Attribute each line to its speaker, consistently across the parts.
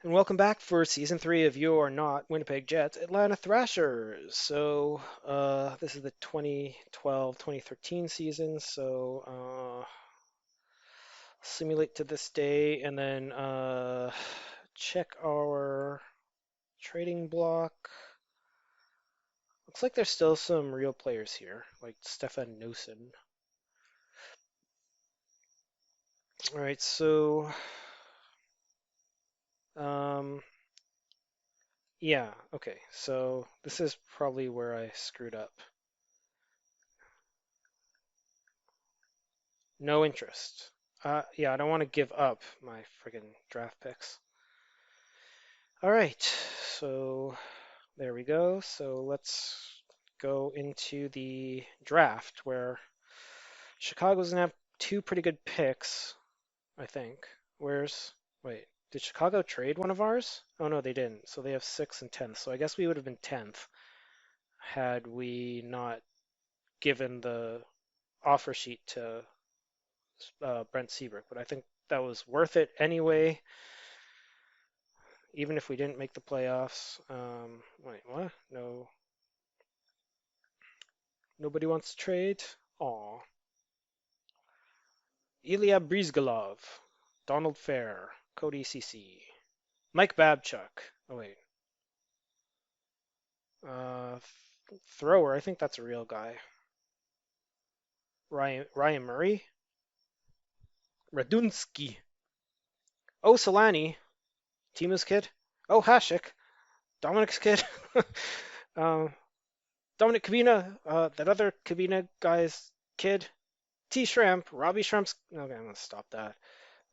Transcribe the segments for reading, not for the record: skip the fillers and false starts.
Speaker 1: And welcome back for season 3 of You're Not Winnipeg Jets Atlanta Thrashers. This is the 2012-2013 season. Simulate to this day and then check our trading block. Looks like there's still some real players here, like Stefan Nosen. All right, um, yeah, okay. So this is probably where I screwed up. No interest. Yeah, I don't want to give up my friggin' draft picks. All right, so there we go. So let's go into the draft where Chicago's gonna have two pretty good picks, I think. Wait, did Chicago trade one of ours? Oh no, they didn't. So they have 6th and 10th. So I guess we would have been 10th had we not given the offer sheet to Brent Seabrook. But I think that was worth it anyway. Even if we didn't make the playoffs. Wait, what? No, nobody wants to trade. Aw. Ilya Brizgalov, Donald Fair, Cody CC, Mike Babchuk. Oh wait, uh, thrower. I think that's a real guy. Ryan Murray, Radunsky. Oh Solani, Timu's kid. Oh Hashik, Dominic's kid. um, Dominic Kavina, that other Kavina guy's kid. T Shrimp, Robbie Shrimp's. Okay, I'm gonna stop that.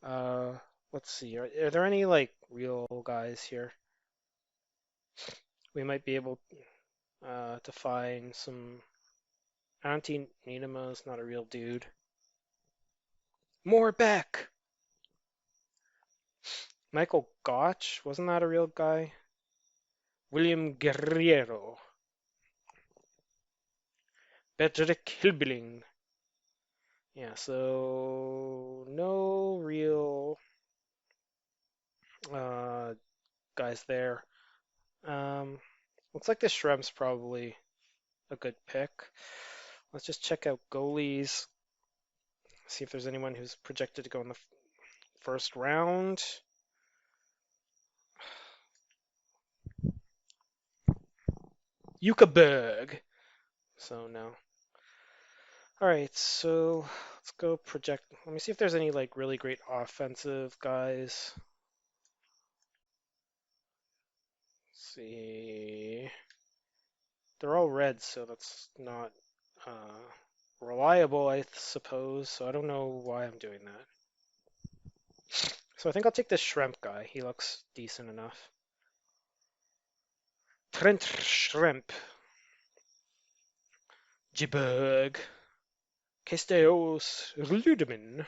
Speaker 1: Uh, let's see. Are there any like real guys here? We might be able to find some. Auntie Ninema's not a real dude. More Beck. Michael Gotch, wasn't that a real guy? William Guerriero. Patrick Hilbeling. Yeah, so no real uh, guys there. Um, looks like the Shrimp's probably a good pick. Let's just check out goalies. See if there's anyone who's projected to go in the first round. Yukaberg. So no. All right, so let's go project. Let me see if there's any like really great offensive guys. Let's see. They're all red, so that's not reliable, I suppose. So I don't know why I'm doing that. So I think I'll take this shrimp guy. He looks decent enough. Trent Shrimp. Jiberg. Casteos Ludeman.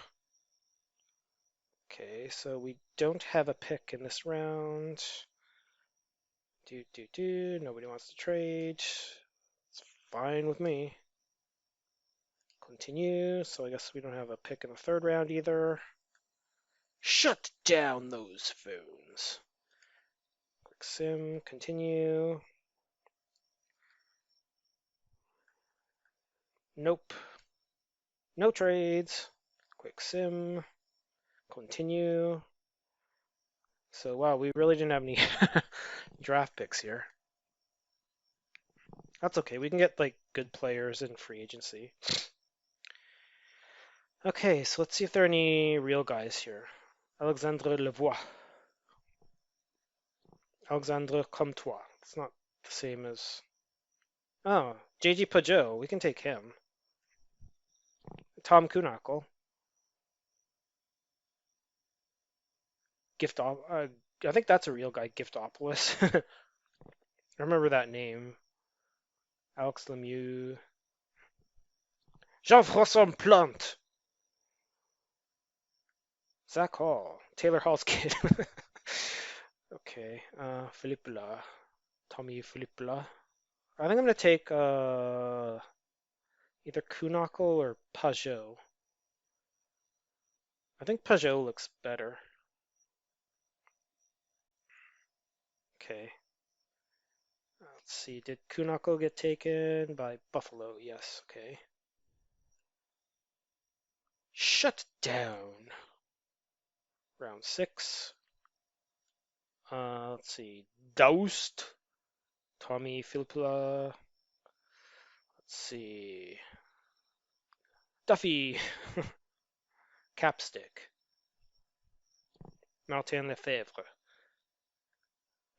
Speaker 1: Okay, so we don't have a pick in this round. Nobody wants to trade. It's fine with me. Continue. So I guess we don't have a pick in the third round either. Shut down those phones. Quick sim. Continue. Nope. No trades. Quick sim. Continue. So wow, we really didn't have any draft picks here. That's okay. We can get like good players in free agency. Okay, so let's see if there are any real guys here. Alexandre Levoix. Alexandre Comtois. It's not the same as. Oh, JG Pajot. We can take him. Tom Kuhnackel. I think that's a real guy, Giftopoulos. I remember that name. Alex Lemieux. Jean-François Plante. Zach Hall. Taylor Hall's kid. Okay. Philippe La. Tommy Philippe La. I think I'm going to take either Kuhnackel or Pajot. I think Pajot looks better. Okay. Let's see. Did Kunako get taken by Buffalo? Yes. Okay. Shut down. Round 6. Let's see. Doused. Tommy Filppula. Let's see. Duffy. Capstick. Martin Lefebvre.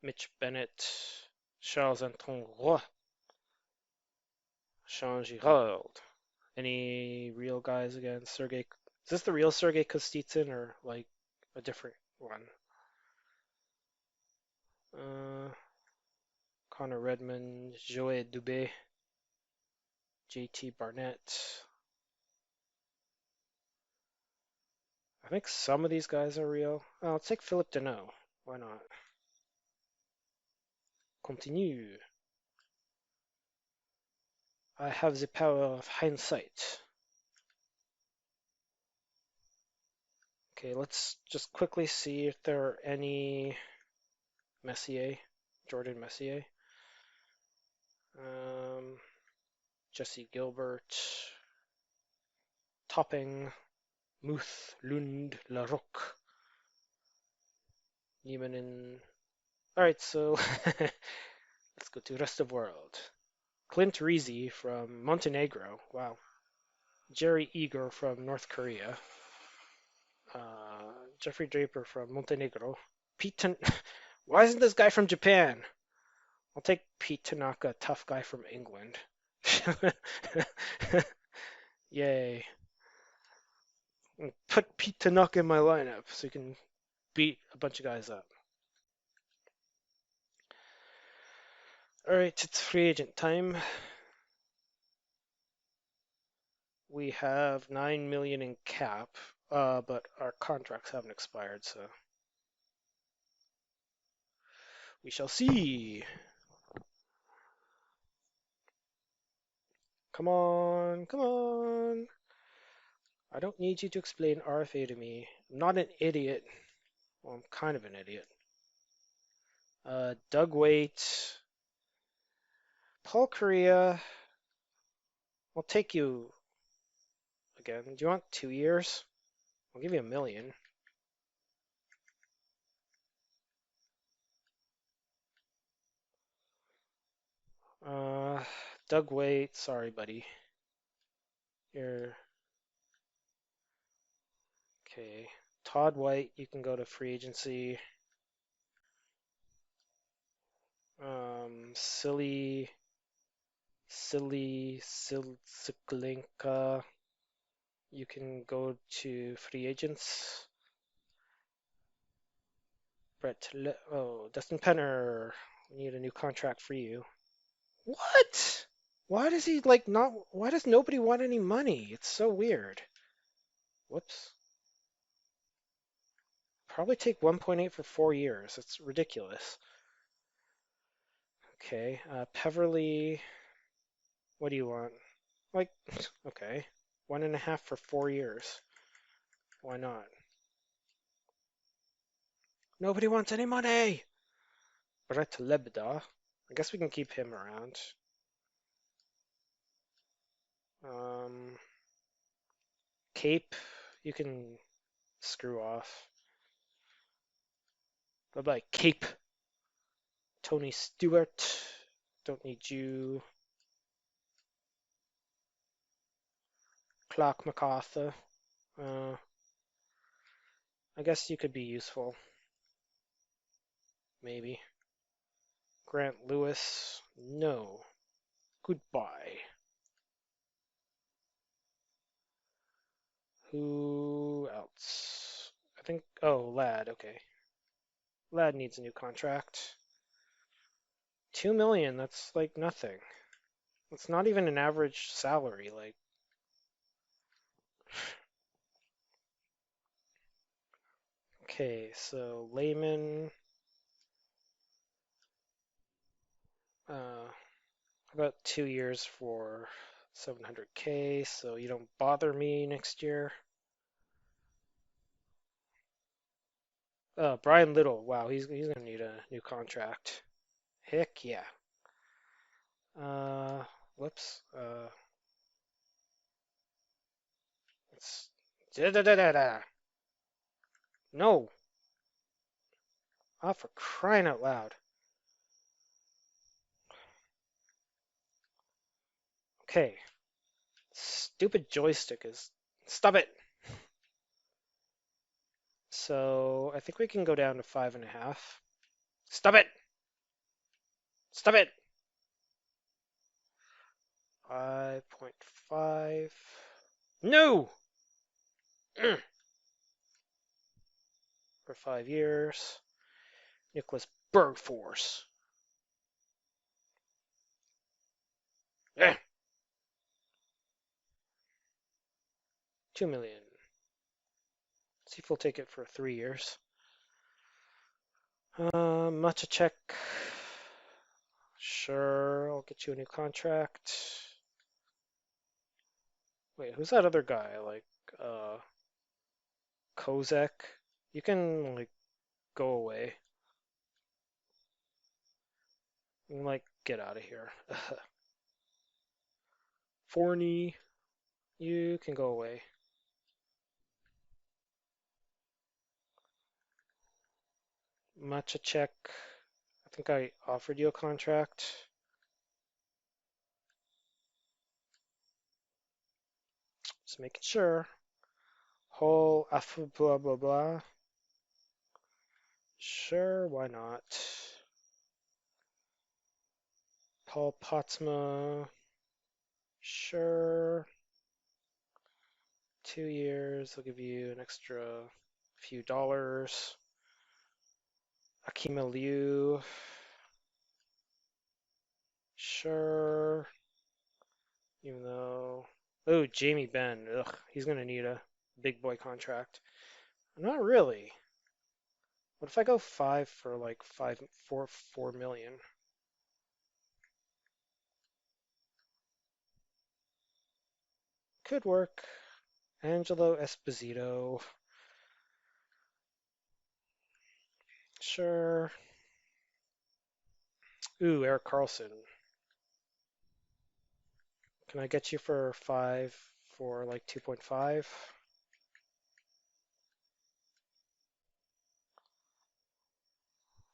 Speaker 1: Mitch Bennett. Charles-Antoine Roy. Jean Girard. Any real guys again? Sergey. Is this the real Sergey Kostitsyn or like a different one? Uh, Connor Redmond, Joey Dubé, JT Barnett. I think some of these guys are real. Oh, let's take Philip Deneau. Why not? Continue. I have the power of hindsight. Okay, let's just quickly see if there are any Messier, Jordan Messier. Jesse Gilbert, Topping, Muth, Lund, Larocque, Niemanen. Alright, so let's go to rest of world. Clint Rizzi from Montenegro. Wow. Jerry Eager from North Korea. Jeffrey Draper from Montenegro. Why isn't this guy from Japan? I'll take Pete Tanaka, tough guy from England. Yay. Put Pete Tanaka in my lineup so he can beat a bunch of guys up. Alright, it's free agent time. We have 9 million in cap, but our contracts haven't expired, so we shall see. Come on, come on. I don't need you to explain RFA to me. I'm not an idiot. Well, I'm kind of an idiot. Doug Waite. Paul Correa. I'll take you again. Do you want 2 years? I'll give you 1 million. Uh, Doug Waite. Sorry, buddy. You're okay. Todd White. You can go to free agency. Siklinka. You can go to free agents. Dustin Penner. We need a new contract for you. What? Why does he like not? Why does nobody want any money? It's so weird. Whoops. Probably take 1.8 for 4 years. That's ridiculous. Okay. Peverly. What do you want? Like, okay. 1.5 for 4 years. Why not? Nobody wants any money. Brett Lebda. I guess we can keep him around. Cape, you can screw off. Bye bye, Cape. Tony Stewart, don't need you. Clark MacArthur, I guess you could be useful. Maybe. Grant Lewis, no. Goodbye. Who else? I think, oh, Ladd, okay. Ladd needs a new contract. 2 million, that's like nothing. It's not even an average salary, like. Okay, so Layman, about 2 years for 700K, so you don't bother me next year. Brian Little, wow, he's gonna need a new contract. Heck yeah. Uh, whoops. It's da da da da da. No. Oh, for crying out loud. Okay. Stupid joystick is. Stop it. So I think we can go down to 5.5. Stop it. Stop it. 5.5. No. For 5 years. Nicholas Bergforce. Eh, 2 million. See if we'll take it for 3 years. Machacek. Sure, I'll get you a new contract. Wait, who's that other guy? Like, uh, Kozak? You can, like, go away. You can, like, get out of here. Forney, you can go away. Machacek, I think I offered you a contract. Just making sure. Whole afu blah blah blah. Sure, why not? Paul Potsma. Sure. 2 years. I'll give you an extra few dollars. Akima Liu. Sure. Even though. Oh, Jamie Benn. Ugh, he's gonna need a big boy contract. Not really. What if I go 5 for like 4 million? Could work. Angelo Esposito. Sure. Ooh, Eric Carlson. Can I get you for 5 for like 2.5?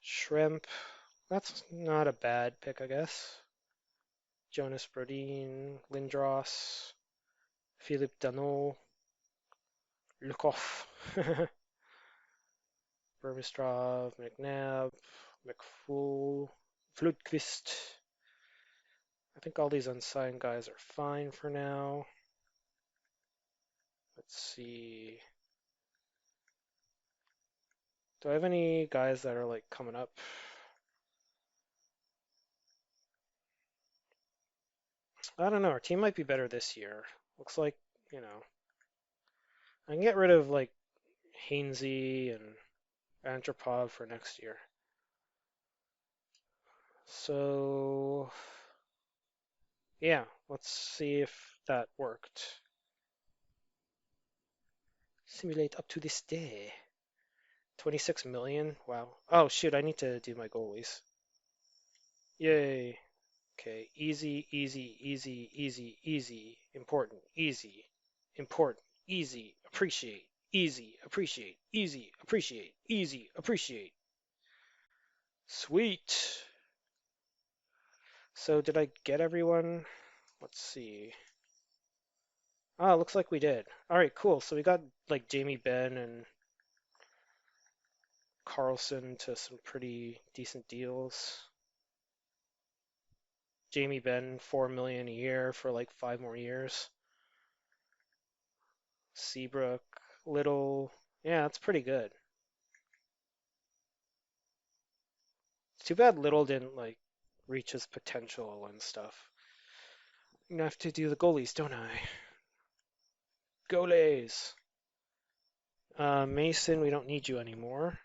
Speaker 1: Shrimp. That's not a bad pick, I guess. Jonas Brodin, Lindros, Philippe Danault, Lukov, Burmistrov, McNabb, McFool, Flutquist. I think all these unsigned guys are fine for now. Let's see. Do I have any guys that are like coming up? I don't know. Our team might be better this year. Looks like, you know, I can get rid of like Hainsey and Antropov for next year. So, yeah, let's see if that worked. Simulate up to this day. 26 million? Wow. Oh, shoot, I need to do my goalies. Yay. Okay, easy, easy, easy, easy, easy, important, easy, important, easy, appreciate, easy, appreciate, easy, appreciate, easy, appreciate. Sweet. So did I get everyone? Let's see. Ah, looks like we did. All right, cool. So we got like Jamie Benn and Carlson to some pretty decent deals. Jamie Benn, 4 million a year for like 5 more years. Seabrook, Little, yeah, that's pretty good. It's too bad Little didn't like reach his potential and stuff. I have to do the goalies, don't I? Goalies. Mason, we don't need you anymore.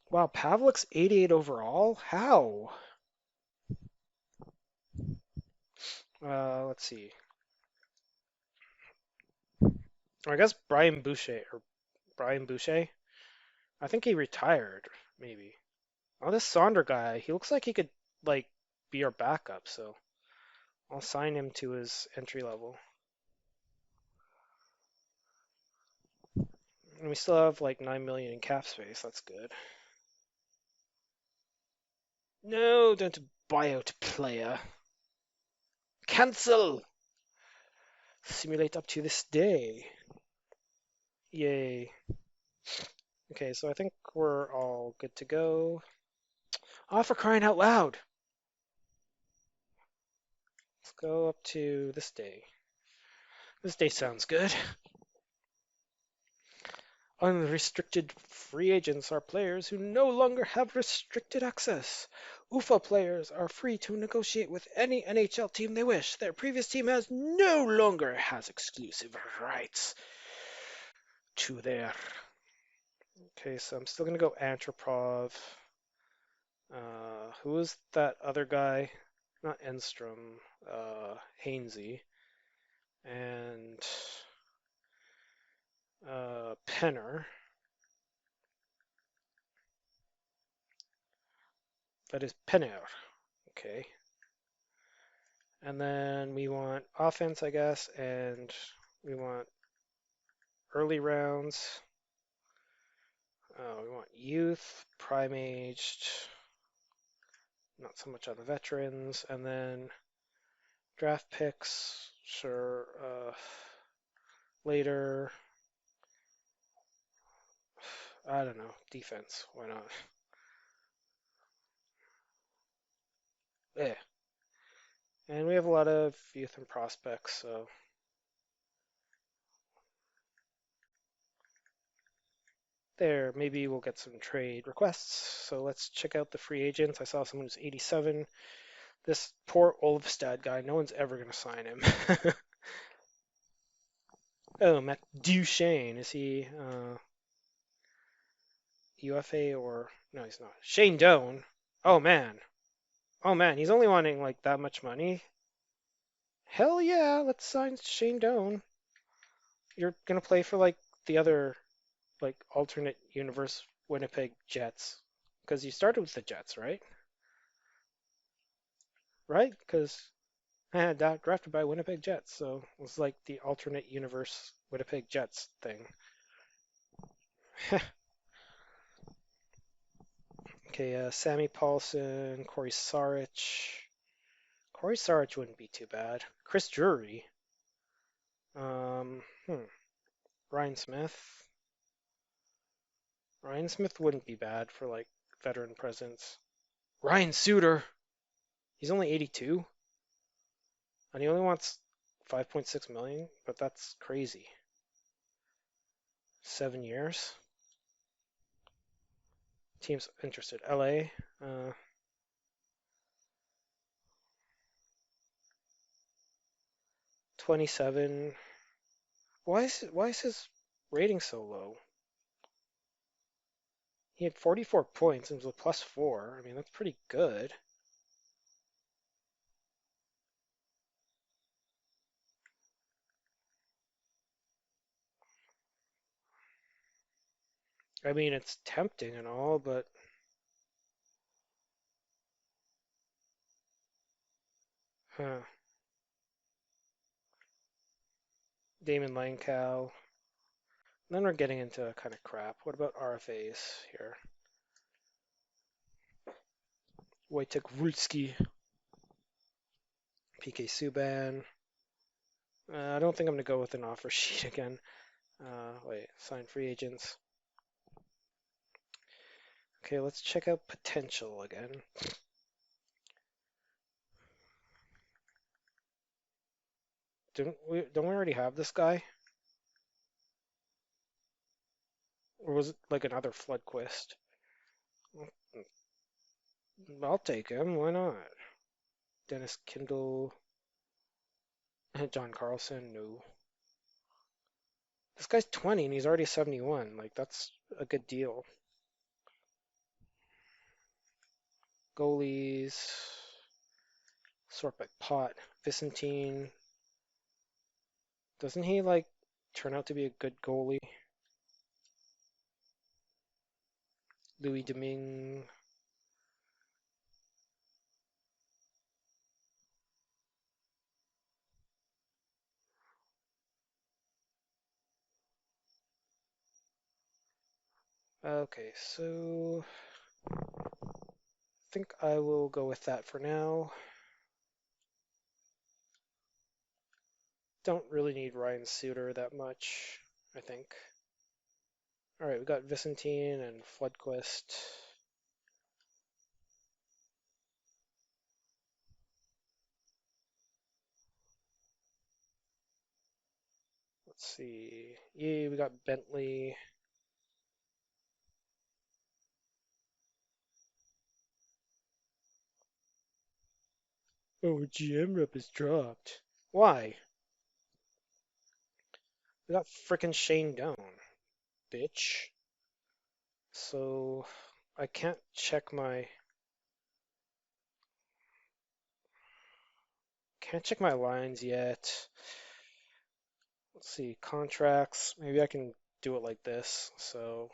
Speaker 1: Wow, Pavlik's 88 overall? How? Let's see. I guess Brian Boucher or Brian Boucher. I think he retired, maybe. Oh, this Sonder guy, he looks like he could like be our backup, so I'll sign him to his entry level. And we still have like 9 million in cap space. That's good. No, don't buy out player. Cancel. Simulate up to this day. Yay. Okay, so I think we're all good to go. Oh, for crying out loud. Let's go up to this day. This day sounds good. Unrestricted free agents are players who no longer have restricted access. UFA players are free to negotiate with any NHL team they wish. Their previous team no longer has exclusive rights to their. Okay, so I'm still gonna go Antropov. Who was that other guy? Not Enstrom. Hainsey and Penner. That is Penner. Okay. And then we want offense, I guess, and we want early rounds. We want youth, prime aged, not so much on the veterans, and then draft picks, sure, later. I don't know, defense, why not? Yeah. And we have a lot of youth and prospects, so there, maybe we'll get some trade requests. So let's check out the free agents. I saw someone who's 87. This poor Olvstad guy, no one's ever going to sign him. Oh, Matt Duchesne. Is he UFA or. No, he's not. Shane Doan. Oh, man. Oh, man. He's only wanting like that much money. Hell yeah, let's sign Shane Doan. You're going to play for like the other, like alternate universe Winnipeg Jets. Because you started with the Jets, right? Right? Because I had drafted by Winnipeg Jets, so it was like the alternate universe Winnipeg Jets thing. Okay, Sammy Paulson, Corey Sarich. Corey Sarich wouldn't be too bad. Chris Drury. Um, hmm. Ryan Smith. Ryan Smith wouldn't be bad for like veteran presence. Ryan Suter. He's only 82, and he only wants 5.6 million, but that's crazy. 7 years. Teams interested. LA. 27. Why is his rating so low? He had 44 points and was a +4. I mean, that's pretty good. I mean, it's tempting and all, but huh. Damon Langkow. Then we're getting into kind of crap. What about RFAs here? Wojtek Wulski, PK Subban. I don't think I'm going to go with an offer sheet again. Wait, sign free agents. Okay, let's check out potential again. Don't we already have this guy? Or was it like another Floodquist? I'll take him. Why not? Dennis Kindle, John Carlson. No, this guy's 20 and he's already 71. Like that's a good deal. Goalies, sort by pot. Vicentine. Doesn't he like turn out to be a good goalie? Louis Domingue. Okay, so I think I will go with that for now. Don't really need Ryan Suter that much, I think. All right, we got Vicentine and Floodquist. Let's see. Yeah, we got Bentley. Oh, GM rep is dropped. Why? We got frickin' Shane down, bitch. So I can't check my lines yet. Let's see, contracts. Maybe I can do it like this. So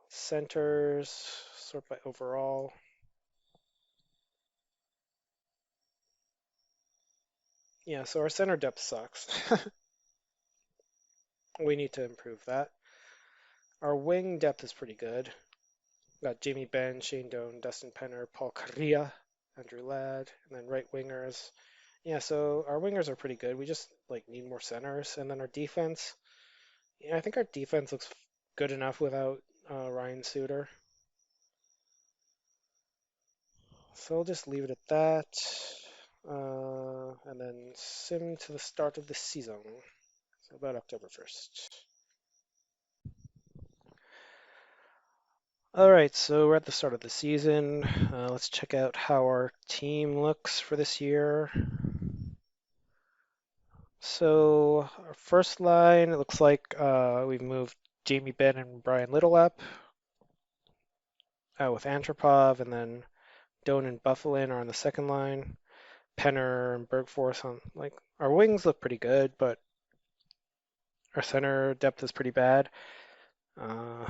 Speaker 1: centers, sort by overall. Yeah, so our center depth sucks. We need to improve that. Our wing depth is pretty good. Got Jamie Benn, Shane Doan, Dustin Penner, Paul Carrillo, Andrew Ladd, and then right wingers. Yeah, so our wingers are pretty good. We just like need more centers, and then our defense. Yeah, I think our defense looks good enough without Ryan Suter. So I'll just leave it at that. And then sim to the start of the season. So about October 1st. All right, so we're at the start of the season. Let's check out how our team looks for this year. So our first line, it looks like we've moved Jamie Benn and Brian Little up with Antropov, and then Doan and Buffalin are on the second line. Penner and Bergforce on like our wings look pretty good, but our center depth is pretty bad. Uh,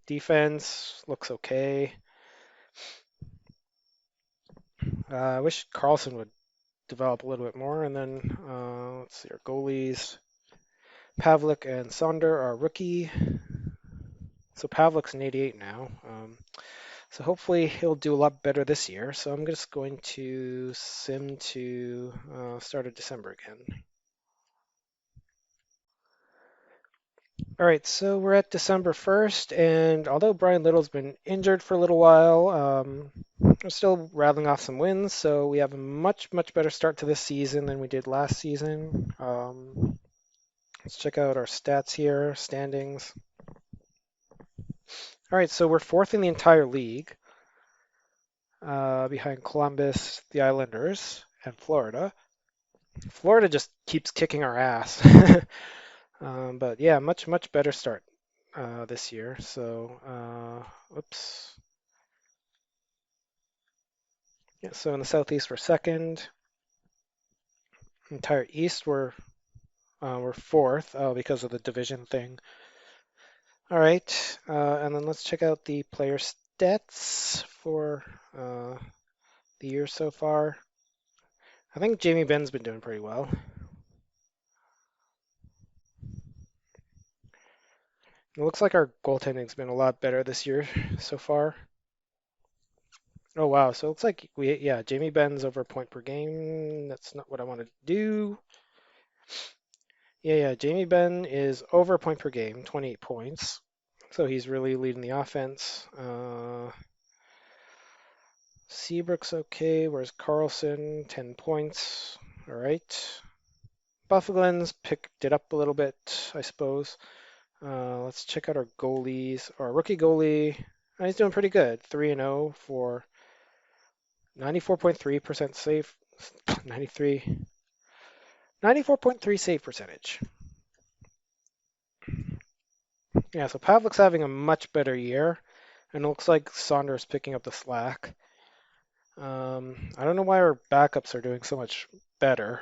Speaker 1: Defense looks okay. I wish Carlson would develop a little bit more. And then let's see, our goalies, Pavlik and Sonder are rookie. So Pavlik's an 88 now. So hopefully he'll do a lot better this year. So I'm just going to sim to start of December again. All right, so we're at December 1st, and although Brian Little's been injured for a little while, we're still rattling off some wins. So we have a much, much better start to this season than we did last season. Let's check out our stats here, standings. All right, so we're fourth in the entire league, behind Columbus, the Islanders, and Florida. Florida just keeps kicking our ass. But yeah, much, much better start this year. So, whoops. Yeah, so in the Southeast, we're second. Entire East, we're fourth because of the division thing. All right, and then let's check out the player stats for the year so far. I think Jamie Benn's been doing pretty well. It looks like our goaltending's been a lot better this year so far. Oh wow, so it looks like yeah, Jamie Benn's over a point per game. That's not what I wanted to do. Yeah, Jamie Benn is over a point per game, 28 points. So he's really leading the offense. Seabrook's okay. Whereas Carlson, 10 points. All right. Buffalo's picked it up a little bit, I suppose. Let's check out our goalies. Our rookie goalie, he's doing pretty good. 3-0 for 94.3% save. 93. 94.3 save percentage. Yeah, so Pavlik's having a much better year, and it looks like Saunders picking up the slack. I don't know why our backups are doing so much better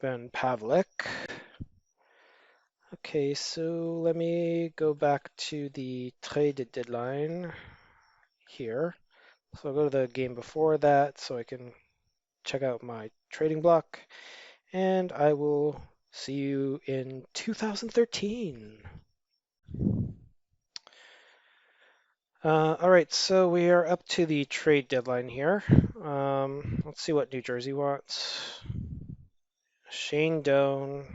Speaker 1: than Pavlik. Okay, so let me go back to the trade deadline here. So I'll go to the game before that so I can check out my trading block, and I will see you in 2013. All right, so we are up to the trade deadline here. Let's see what New Jersey wants. Shane Doan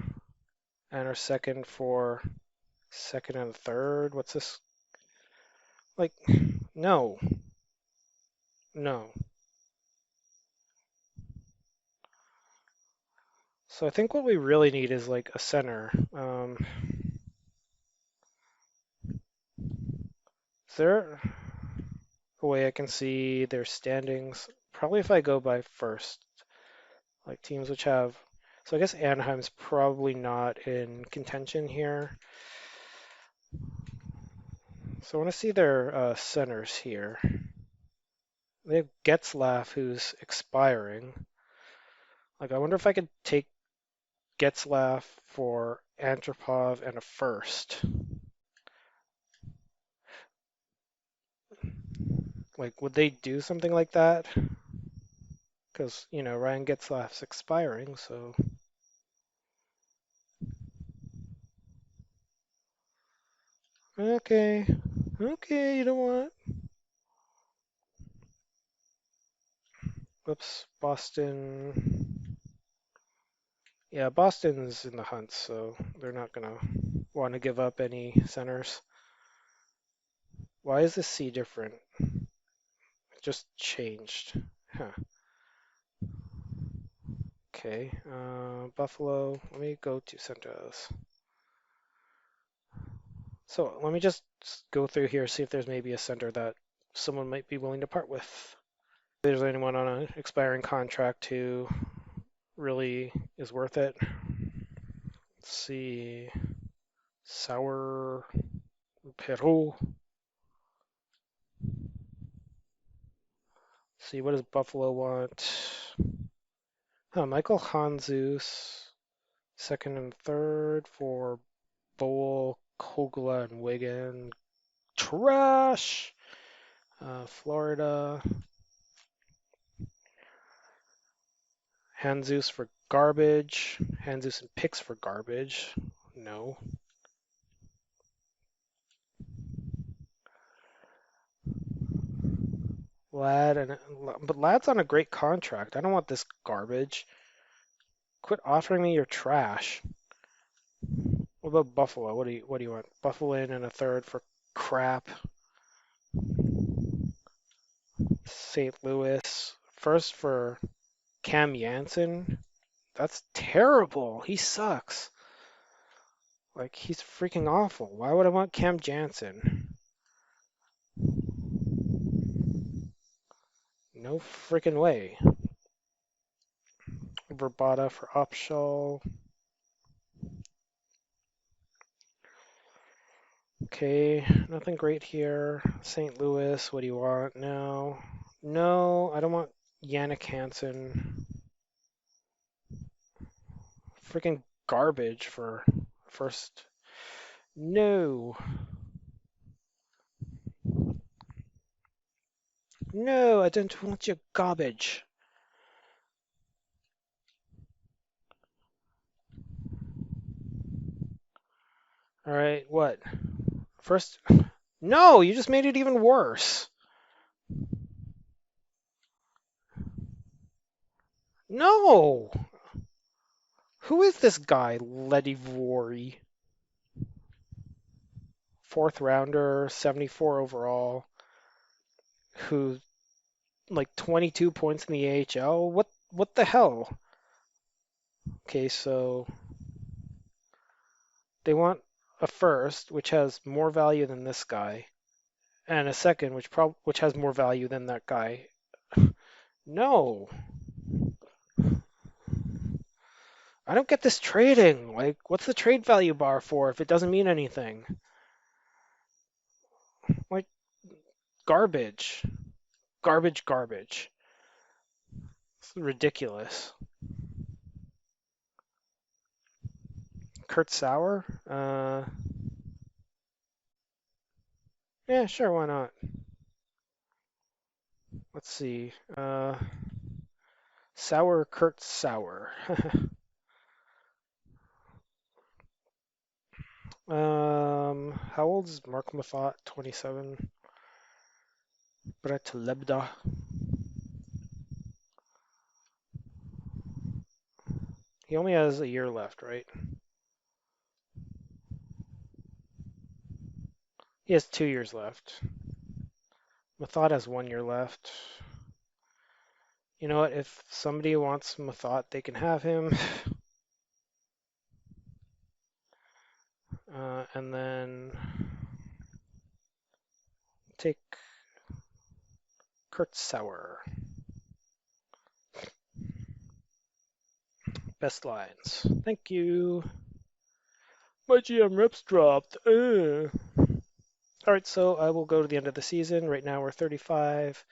Speaker 1: and our second for second and third. What's this? Like, no, no. So I think what we really need is like a center. Is there a way I can see their standings? Probably if I go by first, like teams which have. So I guess Anaheim's probably not in contention here. So I want to see their centers here. They have Getzlaff, who's expiring. Like, I wonder if I could take Getzlaff for Antropov and a first. Like, would they do something like that? Because, Ryan Getzlaff's expiring, so. Okay. Okay, you know what? Whoops. Boston. Yeah, Boston's in the hunt, so they're not going to want to give up any centers. Why is this C different? It just changed. Huh. Okay. Buffalo. Let me go to centers. So let me just go through here, see if there's maybe a center that someone might be willing to part with. If there's anyone on an expiring contract who really is worth it. Let's see. Sour Peru. See, what does Buffalo want? Michael Hanzus, second and third for Bowl, Kogla, and Wigan. Trash! Florida. Hanzus for garbage. Hanzus and picks for garbage. No. But Lad's on a great contract. I don't want this garbage. Quit offering me your trash. What about Buffalo? What do you want? Buffalo in and a third for crap. St. Louis first for Cam Janssen. That's terrible. He sucks. Like he's freaking awful. Why would I want Cam Janssen? No freaking way. Verbata for Upshaw. Okay, nothing great here. St. Louis, what do you want now? No, I don't want Yannick Hansen. Freaking garbage for first. No. No, I don't want your garbage. All right, what? First. No, you just made it even worse. No. Who is this guy, Ledivori? Fourth rounder, 74 overall, who like 22 points in the AHL. What the hell? Okay, so they want a first, which has more value than this guy, and a second, which has more value than that guy. No, I don't get this trading. Like, what's the trade value bar for if it doesn't mean anything? Like, garbage, garbage, garbage. It's ridiculous. Kurt Sauer. Yeah, sure, why not? Let's see. Sour Kurt Sauer. How old is Mark Mathot? 27. Brett Lebda. He only has a year left, right? He has 2 years left. Mathot has 1 year left. You know what? If somebody wants Mathot, they can have him. And then take Kurt Sauer. Best lines. Thank you. My GM reps dropped. All right, so I will go to the end of the season. Right now we're 35,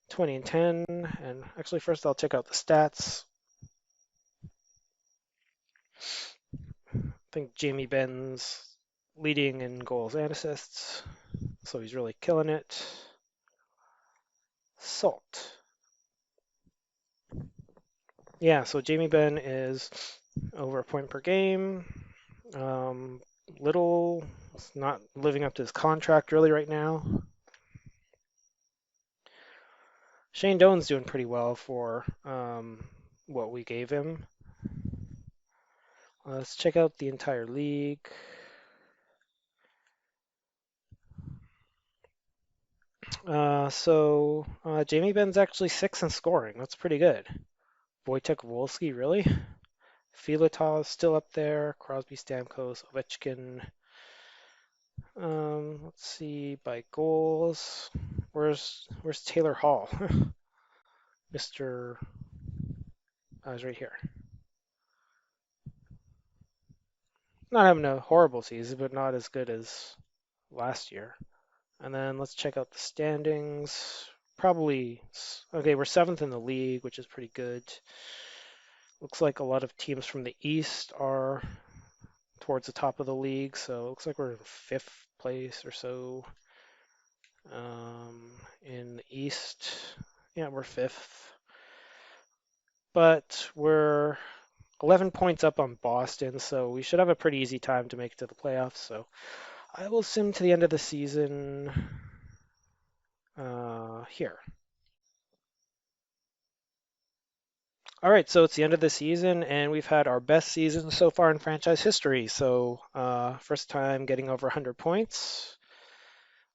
Speaker 1: 20, and 10. And actually, first I'll check out the stats. I think Jamie Ben's leading in goals and assists, so he's really killing it. Salt. Yeah, so Jamie Ben is over a point per game. Little, not living up to his contract really right now. Shane Doan's doing pretty well for what we gave him. Let's check out the entire league. Jamie Ben's actually 6th in scoring. That's pretty good. Wojtek Wolski, really? Filatov's still up there. Crosby, Stamkos, Ovechkin. Let's see by goals. Where's Taylor Hall? Mr. I was right here. Not having a horrible season, but not as good as last year. And then let's check out the standings. Probably okay. We're 7th in the league, which is pretty good. Looks like a lot of teams from the East are towards the top of the league, so it looks like we're in 5th place or so. In the East, yeah, we're 5th, but we're 11 points up on Boston, so we should have a pretty easy time to make it to the playoffs. So I will sim to the end of the season here. All right, so it's the end of the season, and we've had our best season so far in franchise history. So first time getting over 100 points.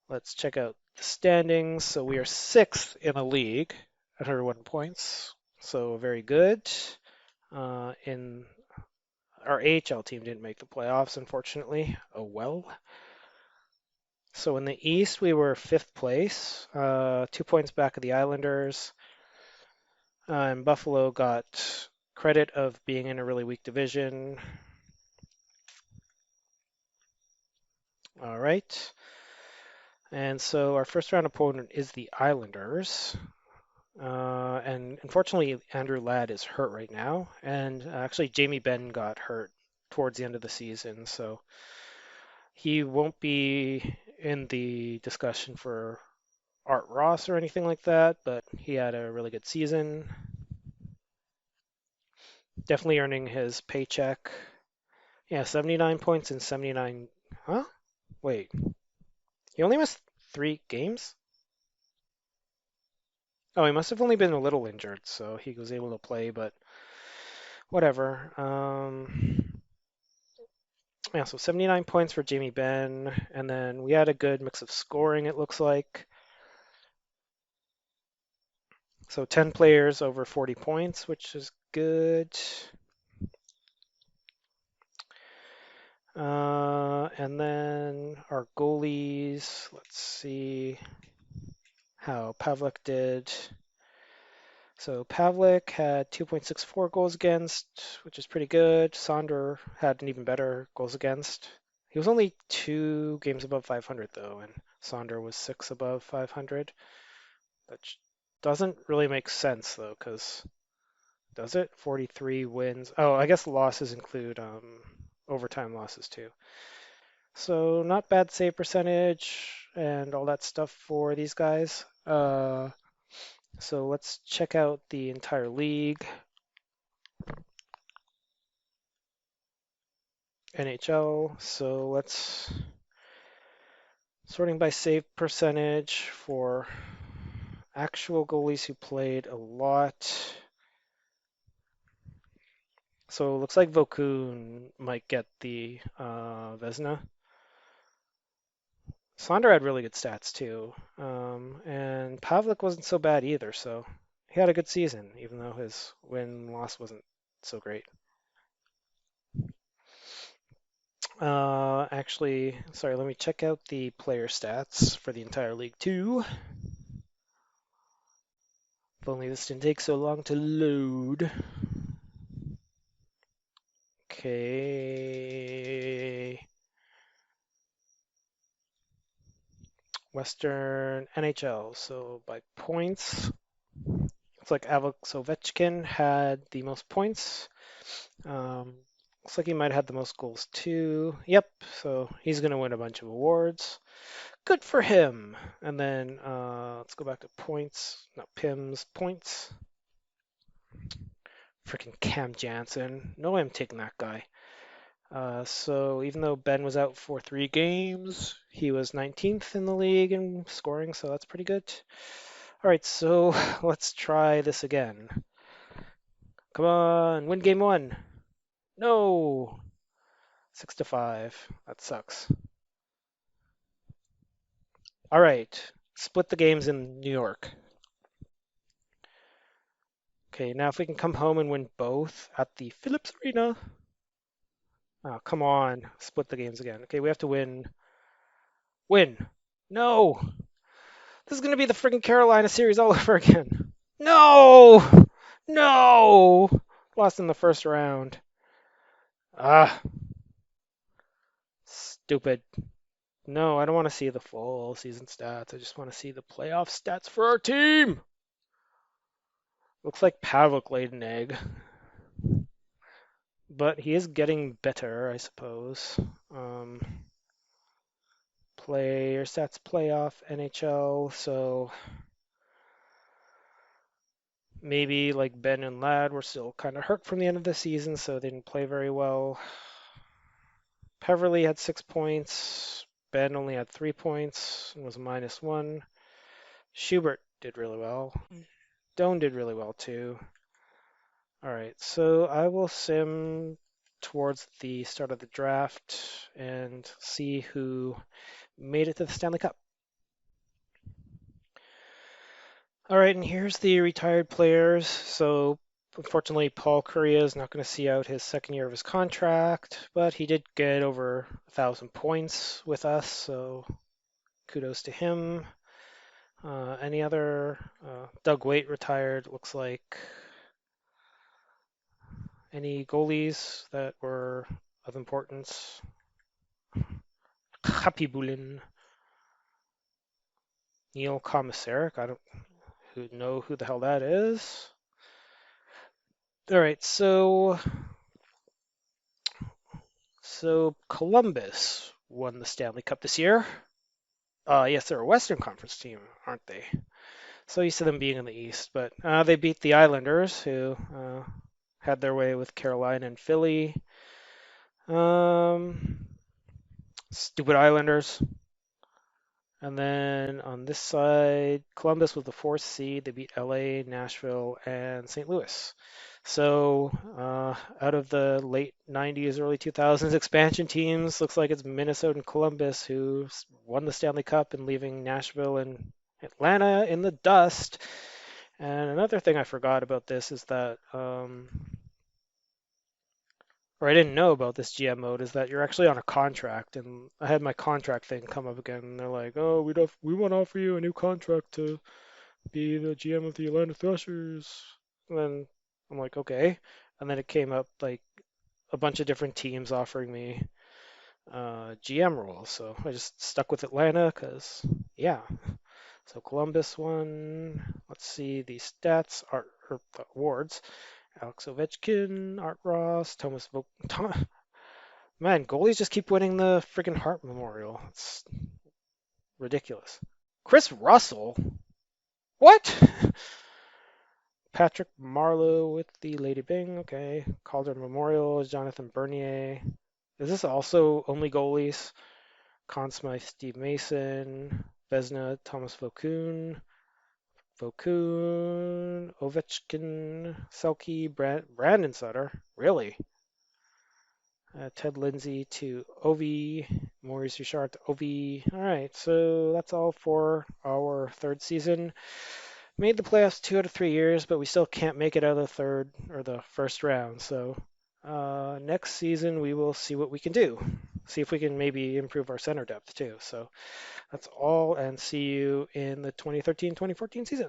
Speaker 1: Let's check out the standings. So we are 6th in the league at 101 points. So very good. In our AHL team didn't make the playoffs, unfortunately. Oh well. So in the East, we were 5th place, 2 points back of the Islanders. And Buffalo got credit of being in a really weak division. All right. And so our first round opponent is the Islanders. And unfortunately, Andrew Ladd is hurt right now. And actually, Jamie Benn got hurt towards the end of the season. So he won't be in the discussion for Art Ross or anything like that, but he had a really good season. Definitely earning his paycheck. Yeah, 79 points in 79. Huh? Wait. He only missed 3 games? Oh, he must have only been a little injured, so he was able to play, but whatever. Yeah, so 79 points for Jamie Benn, and then we had a good mix of scoring, it looks like. So 10 players over 40 points, which is good. And then our goalies, let's see how Pavlik did. So Pavlik had 2.64 goals against, which is pretty good. Sonder had an even better goals against. He was only 2 games above 500 though, and Sonder was 6 above 500. That doesn't really make sense though, because does it? 43 wins. Oh, I guess losses include overtime losses too. So not bad save percentage and all that stuff for these guys. So let's check out the entire league. NHL. So let's sorting by save percentage for actual goalies who played a lot. So it looks like Vokun might get the Vezina. Sonder had really good stats too, and Pavlik wasn't so bad either. So he had a good season, even though his win-loss wasn't so great. Actually, sorry, let me check out the player stats for the entire league too. If only this didn't take so long to load. Okay. Western NHL. So by points, looks like Alex Ovechkin had the most points. Um, Looks like he might have had the most goals too. Yep, so he's going to win a bunch of awards. Good for him. And then let's go back to points, not PIMS, points. Freaking Cam Jansen. No way I'm taking that guy. So even though Ben was out for 3 games, he was 19th in the league in scoring, so that's pretty good. All right, so let's try this again. Come on, win game one. No, 6-5. That sucks. All right, split the games in New York. Okay, now if we can come home and win both at the Phillips Arena. Oh, come on, split the games again. Okay, we have to win. Win. No, this is gonna be the freaking Carolina series all over again. No, no, lost in the first round. Ah, stupid. No, I don't want to see the full season stats. I just want to see the playoff stats for our team. Looks like Pavelk laid an egg, but he is getting better, I suppose. Um, Player stats playoff NHL, so maybe like Ben and Ladd were still kind of hurt from the end of the season, so they didn't play very well. Peverly had 6 points. Ben only had 3 points and was -1. Schubert did really well. Doan did really well too. All right, so I will sim towards the start of the draft and see who made it to the Stanley Cup. All right, and here's the retired players. So unfortunately, Paul Kariya is not going to see out his second year of his contract, but he did get over 1,000 points with us, so kudos to him. Any other? Doug Waite retired, looks like. Any goalies that were of importance? Khapibulin, Neil Komisarek. I don't know who the hell that is. All right, so Columbus won the Stanley Cup this year. Yes, they're a Western Conference team, aren't they? So used to them being in the East, but they beat the Islanders, who had their way with Carolina and Philly. Stupid Islanders. And then on this side, Columbus was the fourth seed. They beat LA, Nashville, and St. Louis. So out of the late 90s, early 2000s expansion teams, looks like it's Minnesota and Columbus who won the Stanley Cup and leaving Nashville and Atlanta in the dust. And another thing I forgot about this is that, or I didn't know about this GM mode, is that you're actually on a contract. And I had my contract thing come up again, and they're like, "Oh, we want to offer you a new contract to be the GM of the Atlanta Thrashers." And then I'm like, "Okay." And then it came up like a bunch of different teams offering me GM roles, so I just stuck with Atlanta because yeah. So Columbus won. Let's see the stats, art or awards. Alex Ovechkin, Art Ross, Man, goalies just keep winning the freaking Hart Memorial. It's ridiculous. Chris Russell? What? Patrick Marleau with the Lady Bing. Okay. Calder Memorial is Jonathan Bernier. Is this also only goalies? Conn Smythe, Steve Mason, Vesna, Thomas Ovechkin, Selke, Brandon Sutter. Really? Ted Lindsay to Ovi, Maurice Richard to Ovi. All right, so that's all for our third season. Made the playoffs 2 out of 3 years, but we still can't make it out of the third or the first round. So next season we will see what we can do. See if we can maybe improve our center depth too. So that's all, and see you in the 2013-2014 season.